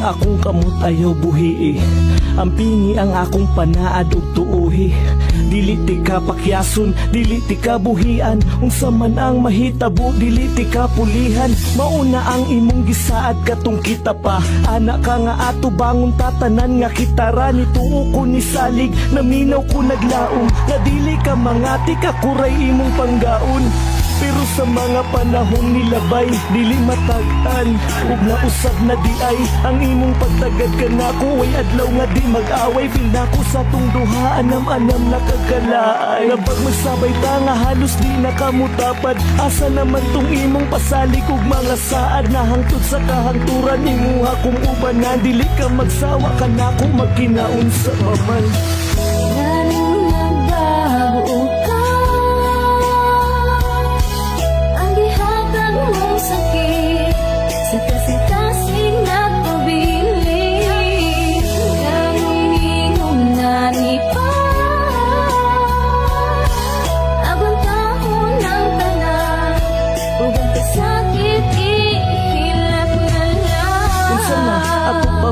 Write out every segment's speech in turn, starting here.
ang akong kamot ayaw buhi. Ang pingi ang akong panaad ug tuohi. Dili ti ka pakyason, dili ti ka buhian. Unsa man ang mahitabo, dili ti ka pulihan. Mauna ang imong gisaad katong kita pa. Anak ka nga ato bangon tatanan nga kitara. Nituo ko ni salig, naminaw ko naglaom. Nga dili ka mangati ka kuray imong panggaon. Pero sa mga panahong nilabay, dili matag-an ug nausab na di ay ang imong pagtagad ka nako. Way adlaw nga di mag-away, feel nako sa tong duha. Anam-anam na kagalaay. Napag magsabay ta nga halos di nakamutapad. Asa naman tong imong pasalig ug mga saad. Nahangtod sa kahangturan imuha kung ubanan. Dili ka magsawa ka nako magkinaon sa paman.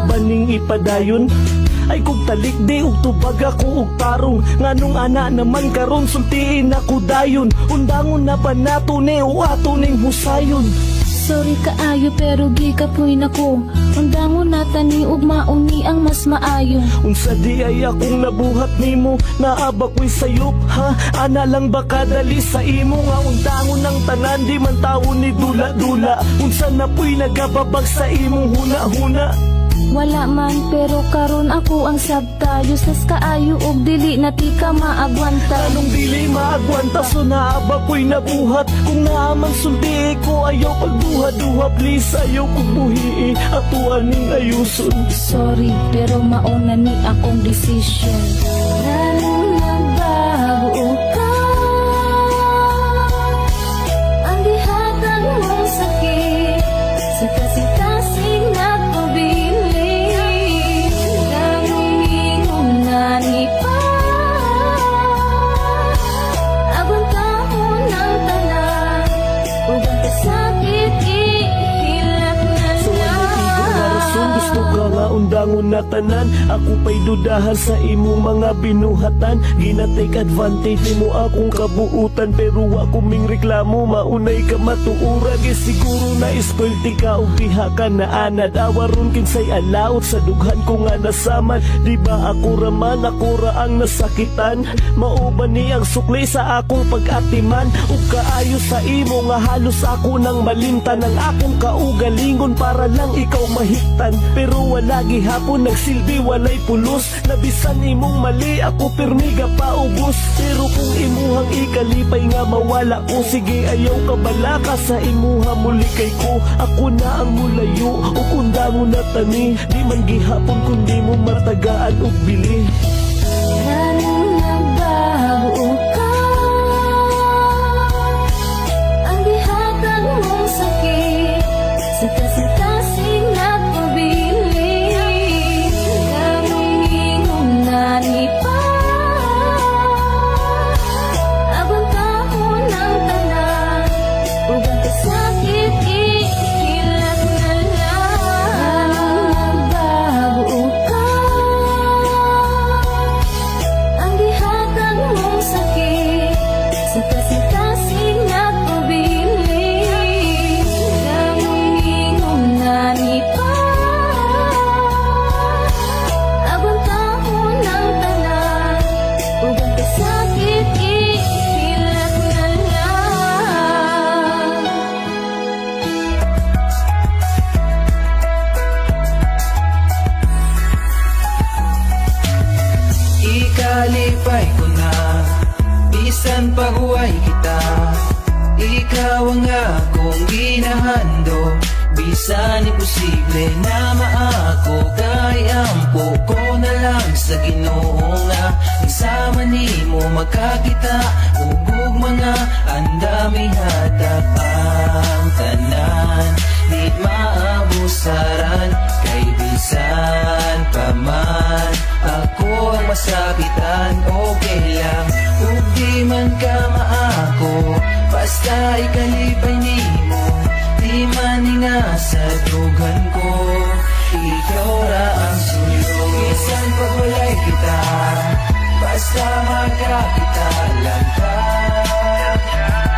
Baning ipadayon ay kung talik di ug tubag ako ug tarong. Nganong ana naman karon sultiin ako dayon. Undangon na pa nato ni o ato ning husayon. Sorry kaayo pero gikapoy nako. Undangon nata ni ug mauni ang mas maayo. Unsa di ay akong nabuhat nimo, naaba ko'y sayop ha. Ana lang baka dali sa imo nga undangon ng tanan. Di man tawo ni dula-dula. Unsa na po'y nagababag sa imong huna-huna. Wala man pero karon ako ang sabtayo. Sas kaayo og dili na ti ka maagwanta. Anong dili maagwanta so naaba ko'y nabuhat. Kung naaman sulti ko ayaw pagduha-duha. Please ayaw kong buhii ato aning ayuson. Sorry pero mauna ni akong decision. Lalong nagbago ka. Ang dihatag mong sakit sa kasi-kasing nagpabili. Undangon na tanan, ako pa'y dudahan sa imo mga binuhatan. Gina-take advantage mo akong kabuutan, pero ako ming reklamo, maunay ka matuura. Siguro na ispulti ka o diha ka na anad. Awaron kinsay alaot sa dughan ko nga nasaman. Di ba ako raman, ako ra ang nasakitan. Mauban ni ang sukli sa akong pag-atiman. Ug kaayo sa imo nga halos ako nang malimtan. Ang akong kaugalingon para lang ikaw mahiktan. Pero wala gihapon nagsilbi, walay pulos. Nabisan imong mali, ako pirmiga paubos. Pero kung imuhang ikalipay nga mawala ko, sige ayaw ka balaka sa imuha muli kay ko. Ako na ang mulayo o undangon na tani. Di man gihapon kundi mo matagaan og bili. Lalong nagbago ka. Ang dihatag mong sakit sa kasi-kasing nagpabili. Ikalipay ko na, bisan paguay kita. Ikaw ang akong ginahando, bisan imposible na maako. Kay ampo ko na lang sa Ginoo nga isama nimo magkakita. Ug mga andami hatag ang tanan, di maabusaran. Kay bisan pa man ako ang masakitan, okay lang. Ug di man ka maako, basta ikalipay nimo. Di man nga sa dugan ko, ikaw ra ang sulod. Bisan pag walay kita, basta magkakita lang ka.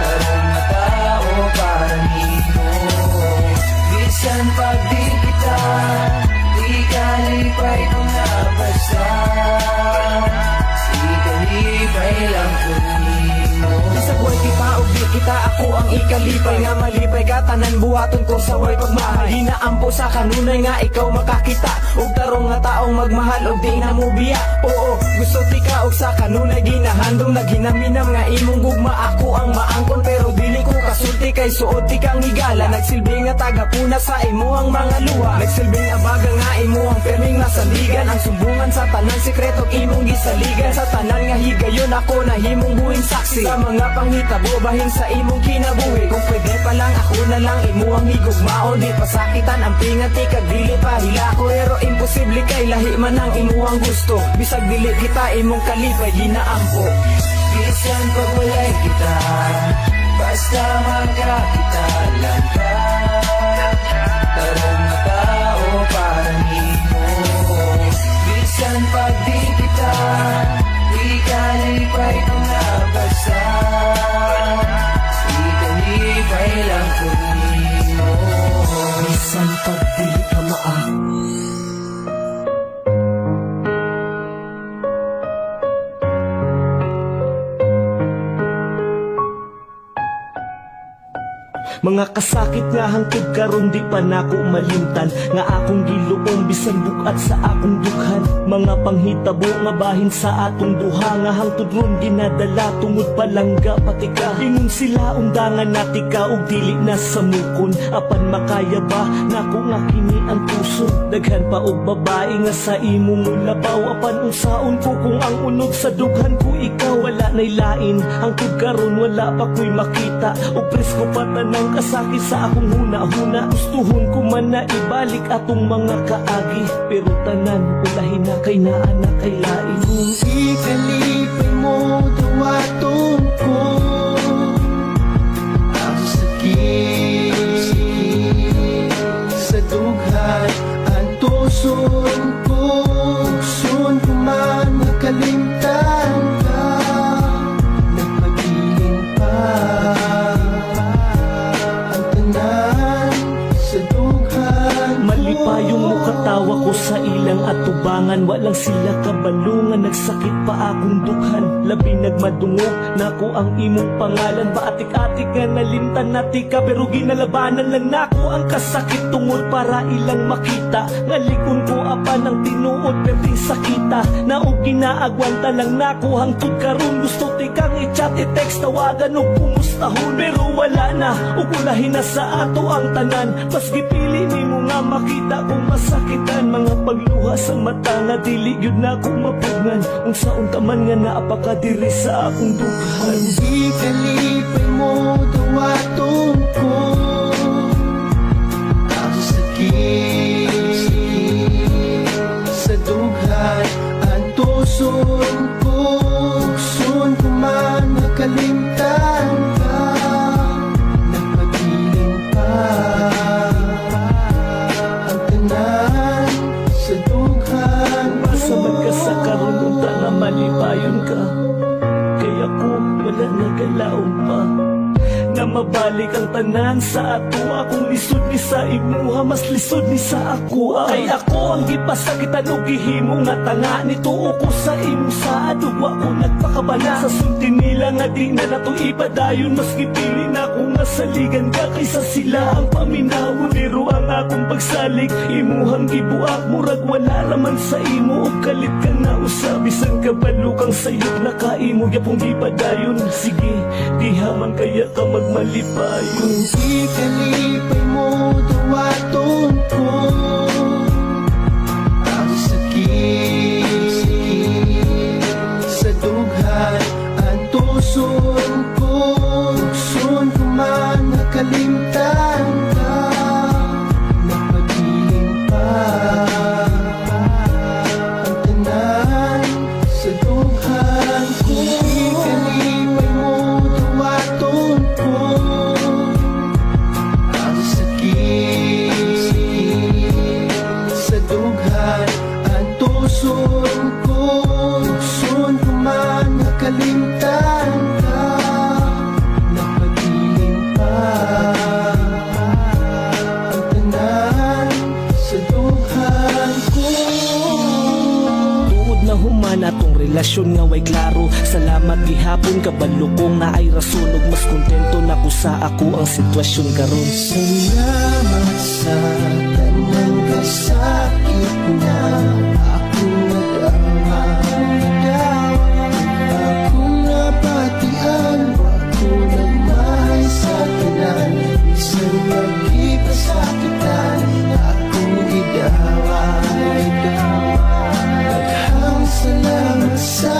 Tarong na tao para nino. Bisan pag di kita, di kalipay ko na basta. Di kalipay lang ko nino. Sa buhay kita o di kita, ako ang ikalipay. Nga malipay ka, tanan buhaton ko sa way pagmahal. Hinaampo sa kanunay nga ikaw makakita. Og tarong nga taong magmahal og di na mo biya. Oo, gusto tika og sa kanunay ginahandong. Naghinaminam nga imong gugma, ako ang maangkon. Pero dili ko kasulti kay suot tikang higala. Nagsilbi nga tagapuna sa imuhang mga luha. Nagsilbing abaga nga imuhang perming nasaligan. Ang sumbungan sa tanan sekreto imong gisaligan. Sa tanan nga higayon ako na himong buhing saksi. Sa mga panghitabo bahin sa imong kinabuhi. Kung pwede pa lang ako na lang imuhang higugmao. Di pasakitan ang pingati kag dili pa hilako. Pero imposible kay lahi man ang imuhang gusto. Bisag dili kita imong kalipay ginaampo. Bisan pag walay kita, basta magkakita lang ka. Tarong na tao para nino. Bisan pag di kita, di kalipay ko na basta. Di kalipay lang ko nino. Bisan pag dili ka maang mga kasakit nga hangtod karon di pa nako malimtan. Nga akong giluom bisan bukat sa akong dughan. Mga panghitabo nga bahin sa atong duha. Nga hangtod ron ginadala tungod palangga pati ka. Ingon sila undangan natika og dili na samukon. Apan makaya ba nako nga kini ang puso. Daghan pa og babae nga sa imong labaw. Apan unsaon ko kung ang unod sa dughan ko ikaw. Wala nay lain hangtod karon wala pa ko'y makita. Og presko pa tanang kasakit sa akong huna-huna. Gustuhon ko man na ibalik atong mga kaagi. Pero tanan ulahin na kay naa na kay lain. Kung ikalipay mo dawaton ko ang sakit sa dughan. Ang tuson ko, gusto ko man makalimtan ka. Nagpagiling pa Malipayong mukatawa ko sa ilang atubangan. Walang sila kabalungan, nagsakit pa akong dughan. Labi nagmadungog, nako ang imong pangalan. Baatik-atik nga nalimtan natika. Pero ginalabanan lang nako ang kasakit tungod para ilang makita. Ngalikon ko apan ang tinuod perting sakita. Naog ginaagwanta lang nako hangtod karon. Gusto tikang i-chat, i-text, tawagan o kumustahon. Pero wala na, ugulahin na sa ato ang tanan. Mas gipili ni mo nga makita kung masakitan. Mga pagluha sa mata nga dili yun na kong mapugnan. Kung saon taman nga naapakadiri sa akong dughan. Di kalipay mo dawaton ko ang sakit sa dughan. Ang tuson ko, gusto ko man makalimtan ka. Nagpagiling pa ang tanan sa dughan. Basta magkasakaroon unta nga malipayon ka. Kaya ko wala nagalaon pa na mabalik ang tanan sa ato. Akong lisod ni sa imuha, mas lisod ni sa ako. Kay ako ang gipasakitan o gihimo nga tanga. Nituo ko sa imo sa adugwa ko nagpakabala. Sa sulti nila nga di na nato ipadayon. Mas gipili na ko nga saligan ka kaysa sila ang paminawon. Pero ang akong pagsalig imuhang gibuak. Murag wala raman sa imo o kalit ka na usab. Bisan kabalo kang sayop na kaimo yapong gipadayon. Sige, dihaman kaya ka magmalipayon. Kung ikalipay mo dawaton ko ang sakit sa dughan. Ang tuson ko, gusto ko man makalimtan ka. Nagpagiling pa ang tanan sa dughan. Kung ikalipay mo dawaton ko ang sakit relasyon nga way klaro. Salamat gihapon kabalo ko nga ay rason, ug mas kontento na ko sa ako ang sitwasyon karon. Salamat sa tanang kasakit na akong nadama. Akong napatian, ako nagmahal sa tanan. Bisan magkipasakitan, akong gidaway. Daghang salamat sa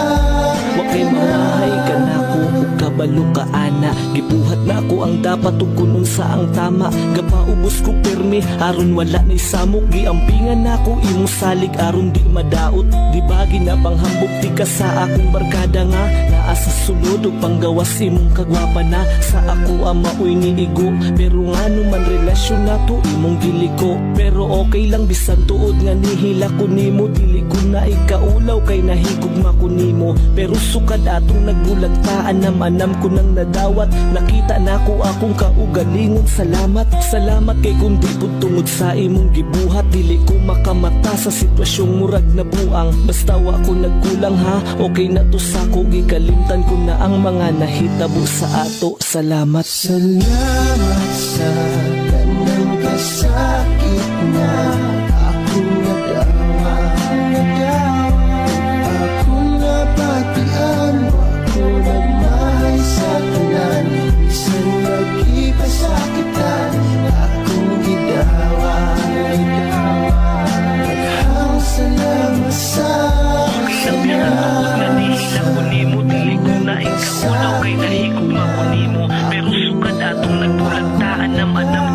Wa kay mahay ka na ko ug kabalo ka ana. Gibuhat na ko ang dapat ug kunon sa ang tama. Gapaubos ko permi aron wala ni samok. Giampingan nako imong salig aron di madaot. Di ba ginabang-hambog ti ka sa akong barkada nga naa sa sulod ug panggawas imong kagwapa na. Sa ako ang maoy niigo, pero ngano man relasyon nato imong giliko. Pero okay lang bisan tuod nga nihila ko nimo. Dili ko na ikaulaw kay nahigugma ko nimo. Pero sukad atong nagbulagtaan, anam ko nang nadawat. Nakita nako akong kaugalingon. Salamat, salamat kay kundi pud tungod sa imong gibuhat. Dili ko makamata sa sitwasyong murag na buang. Basta wa ko nagkulang ha, okay na to sa ko. Gikalimtan ko na ang mga nahitabo sa ato. Salamat. Salamat sa tanang kasakit na akong nadama. Akong napatian, ako nagmahal sa tanan. Bisan magkipasakitan, akong gidaway. Daghang salamat sa Pero sukad atong nagbulagtaan, anam